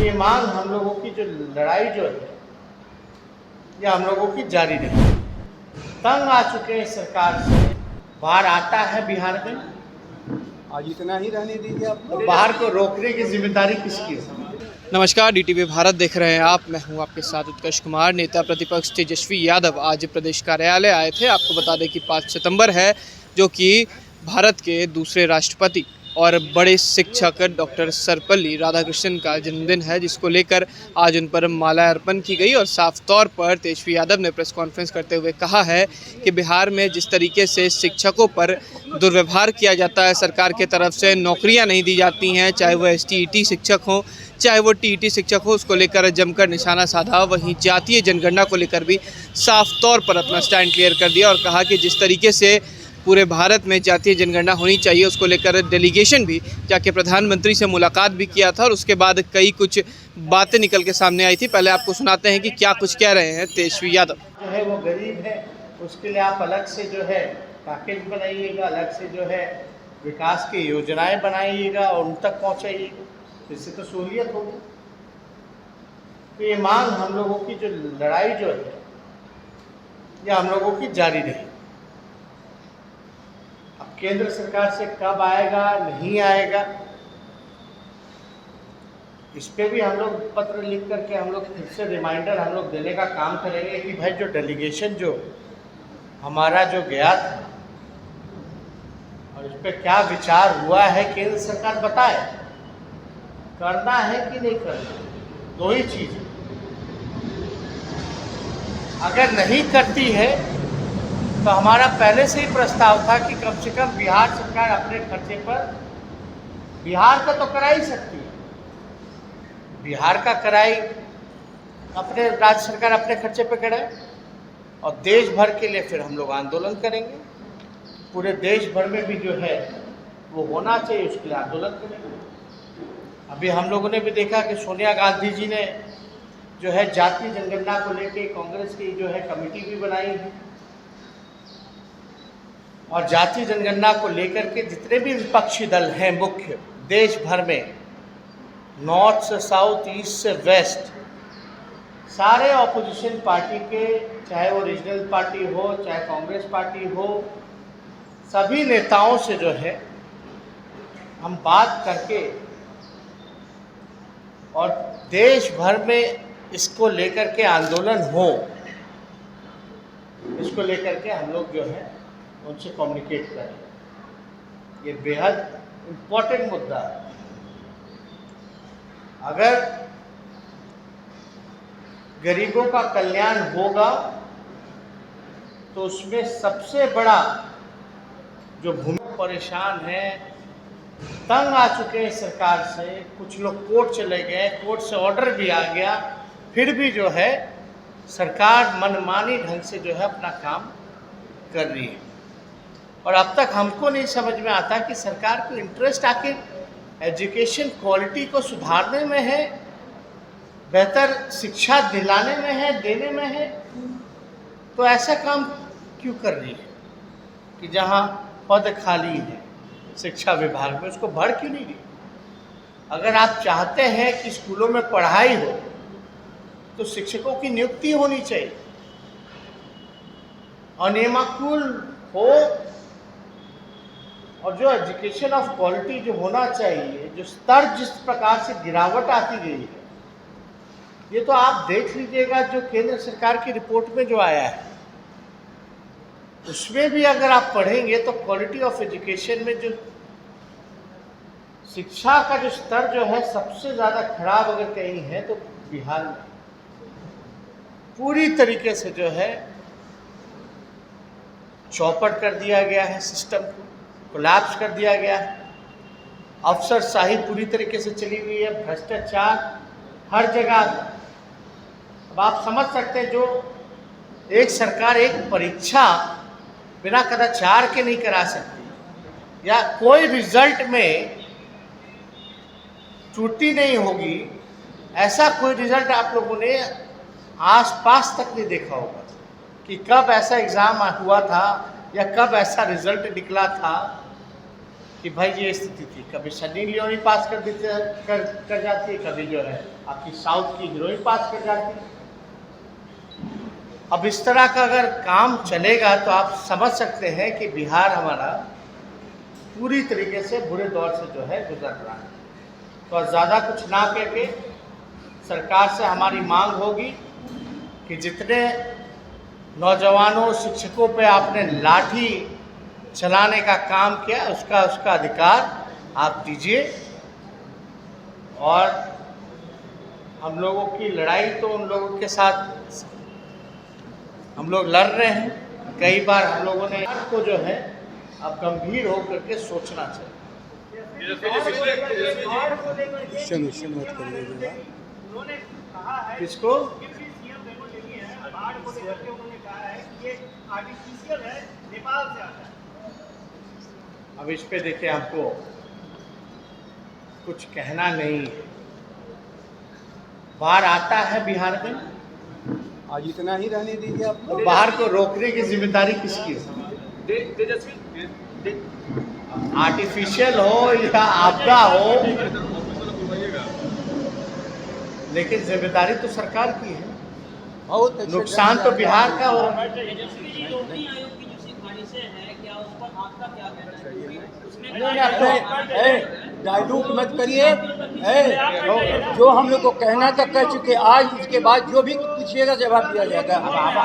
ये मांग हम लोगों की जो लड़ाई जो है ये हम लोगों की जारी रहेगी। तंग आ चुके हैं सरकार से। बाढ़ आता है बिहार में, आज इतना ही रहने दीजिए आप। तो बाहर को रोकने की जिम्मेदारी किसकी है? नमस्कार, डीटीवी भारत देख रहे हैं आप। मैं हूं आपके साथ उत्कर्ष कुमार। नेता प्रतिपक्ष तेजस्वी यादव आज प्रदेश कार्यालय आए थे। आपको बता दें कि 5 सितंबर है, जो कि भारत के दूसरे राष्ट्रपति और बड़े शिक्षक डॉक्टर सर्वपल्ली राधाकृष्णन का जन्मदिन है, जिसको लेकर आज उन पर माल्यार्पण की गई। और साफ तौर पर तेजस्वी यादव ने प्रेस कॉन्फ्रेंस करते हुए कहा है कि बिहार में जिस तरीके से शिक्षकों पर दुर्व्यवहार किया जाता है, सरकार के तरफ से नौकरियां नहीं दी जाती हैं, चाहे वह STET शिक्षक हों चाहे वो TET शिक्षक हो, उसको लेकर जमकर निशाना साधा। वहीं जातीय जनगणना को लेकर भी साफ तौर पर अपना स्टैंड क्लियर कर दिया और कहा कि जिस तरीके से पूरे भारत में जातीय जनगणना होनी चाहिए, उसको लेकर डेलीगेशन भी जाके प्रधानमंत्री से मुलाकात भी किया था और उसके बाद कई कुछ बातें निकल के सामने आई थी। पहले आपको सुनाते हैं कि क्या कुछ कह रहे हैं तेजस्वी यादव। जो है वो गरीब है, उसके लिए आप अलग से जो है पैकेज बनाइएगा, अलग से जो है विकास की योजनाएं बनाइएगा और उन तक पहुँचाइएगा, इससे तो सहूलियत होगी। तो ये मांग हम लोगों की जो लड़ाई जो है ये हम लोगों की जारी रहेगी। अब केंद्र सरकार से कब आएगा नहीं आएगा, इस पे भी हम लोग पत्र लिख करके हम लोग फिर से रिमाइंडर हम लोग देने का काम करेंगे कि भाई जो डेलीगेशन जो हमारा जो गया था और इस पे क्या विचार हुआ है, केंद्र सरकार बताए करना है कि नहीं करना। दो ही चीज, अगर नहीं करती है तो हमारा पहले से ही प्रस्ताव था कि कम से कम बिहार सरकार अपने खर्चे पर, बिहार का तो करा ही सकती है, बिहार का कराई, अपने राज्य सरकार अपने खर्चे पर कराए और देश भर के लिए फिर हम लोग आंदोलन करेंगे। पूरे देश भर में भी जो है वो होना चाहिए, उसके लिए आंदोलन करेंगे। अभी हम लोगों ने भी देखा कि सोनिया गांधी जी ने जो है जातीय जनगणना को लेके कांग्रेस की जो है कमेटी भी बनाई है और जातीय जनगणना को लेकर के जितने भी विपक्षी दल हैं मुख्य देश भर में, नॉर्थ से साउथ, ईस्ट से वेस्ट, सारे ऑपोजिशन पार्टी के, चाहे वो रीजनल पार्टी हो चाहे कांग्रेस पार्टी हो, सभी नेताओं से जो है हम बात करके और देश भर में इसको लेकर के आंदोलन हो, इसको लेकर के हम लोग जो है उनसे कम्युनिकेट करें। ये बेहद इम्पोर्टेंट मुद्दा है। अगर गरीबों का कल्याण होगा तो उसमें सबसे बड़ा जो भूमि परेशान है, तंग आ चुके हैं सरकार से, कुछ लोग कोर्ट चले गए, कोर्ट से ऑर्डर भी आ गया, फिर भी जो है सरकार मनमानी ढंग से जो है अपना काम कर रही है। और अब तक हमको नहीं समझ में आता कि सरकार को इंटरेस्ट आखिर एजुकेशन क्वालिटी को सुधारने में है, बेहतर शिक्षा दिलाने में है, देने में है, तो ऐसा काम क्यों कर रही है कि जहाँ पद खाली है शिक्षा विभाग में उसको भर क्यों नहीं रही? अगर आप चाहते हैं कि स्कूलों में पढ़ाई हो तो शिक्षकों की नियुक्ति होनी चाहिए और नियमानुकूल हो, और जो एजुकेशन ऑफ क्वालिटी जो होना चाहिए, जो स्तर जिस प्रकार से गिरावट आती गई है, ये तो आप देख लीजिएगा जो केंद्र सरकार की रिपोर्ट में जो आया है उसमें भी अगर आप पढ़ेंगे तो क्वालिटी ऑफ एजुकेशन में जो शिक्षा का जो स्तर जो है सबसे ज़्यादा खराब अगर कहीं है तो बिहार में पूरी तरीके से जो है चौपट कर दिया गया है, सिस्टम को कोलैप्स कर दिया गया है, अफसरशाही पूरी तरीके से चली हुई है, भ्रष्टाचार हर जगह। अब आप समझ सकते हैं जो एक सरकार एक परीक्षा बिना कदाचार के नहीं करा सकती या कोई रिजल्ट में त्रुटि नहीं होगी, ऐसा कोई रिजल्ट आप लोगों ने आसपास तक नहीं देखा होगा कि कब ऐसा एग्ज़ाम हुआ था या कब ऐसा रिजल्ट निकला था कि भाई ये स्थिति थी, कभी सनी लियोनी पास कर देते कर जाती है, कभी जो है आपकी साउथ की हीरोइन पास कर जाती है। अब इस तरह का अगर काम चलेगा तो आप समझ सकते हैं कि बिहार हमारा पूरी तरीके से बुरे दौर से जो है गुजर रहा है। तो ज़्यादा कुछ ना करके सरकार से हमारी मांग होगी कि जितने नौजवानों शिक्षकों पे आपने लाठी चलाने का काम किया उसका अधिकार आप दीजिए। और हम लोगों की लड़ाई तो उन लोगों के साथ हम लोग लड़ रहे हैं। कई बार हम लोगों ने को जो है अब गंभीर होकर के सोचना चाहिए। मत करिएगा। किसको अब इस पे देखिए हमको कुछ कहना नहीं है। बाढ़ आता है बिहार में, आज इतना ही रहने दीजिए आप। तो बाहर को रोकने की जिम्मेदारी किसकी है? आर्टिफिशियल हो या आपदा हो, लेकिन जिम्मेदारी तो सरकार की है। बहुत नुकसान तो बिहार का हो रहा है। डायलूट मत करिए। जो हम लोग को कहना था कह चुके, आज इसके बाद जो भी पूछिएगा जवाब दिया जाएगा।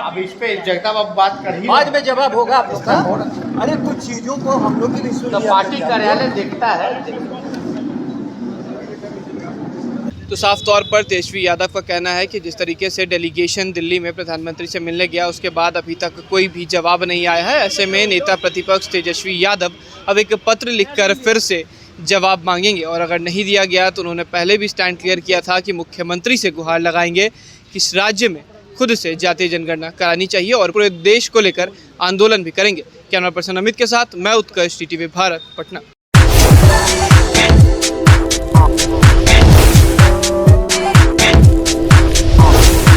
अब इस पे जगताप अब बात कर ही बाद में जवाब होगा आप लोग का। अरे कुछ चीजों को हम लोग की भी सुन तो लिया पार्टी जाए। कार्यालय देखता है। तो साफ तौर पर तेजस्वी यादव का कहना है कि जिस तरीके से डेलीगेशन दिल्ली में प्रधानमंत्री से मिलने गया उसके बाद अभी तक कोई भी जवाब नहीं आया है। ऐसे में नेता प्रतिपक्ष तेजस्वी यादव अब एक पत्र लिखकर फिर से जवाब मांगेंगे और अगर नहीं दिया गया तो उन्होंने पहले भी स्टैंड क्लियर किया था कि मुख्यमंत्री से गुहार लगाएंगे कि इस राज्य में खुद से जातीय जनगणना करानी चाहिए और पूरे देश को लेकर आंदोलन भी करेंगे। कैमरा पर्सन अमित के साथ मैं उत्कर्ष, टीटीवी भारत, पटना।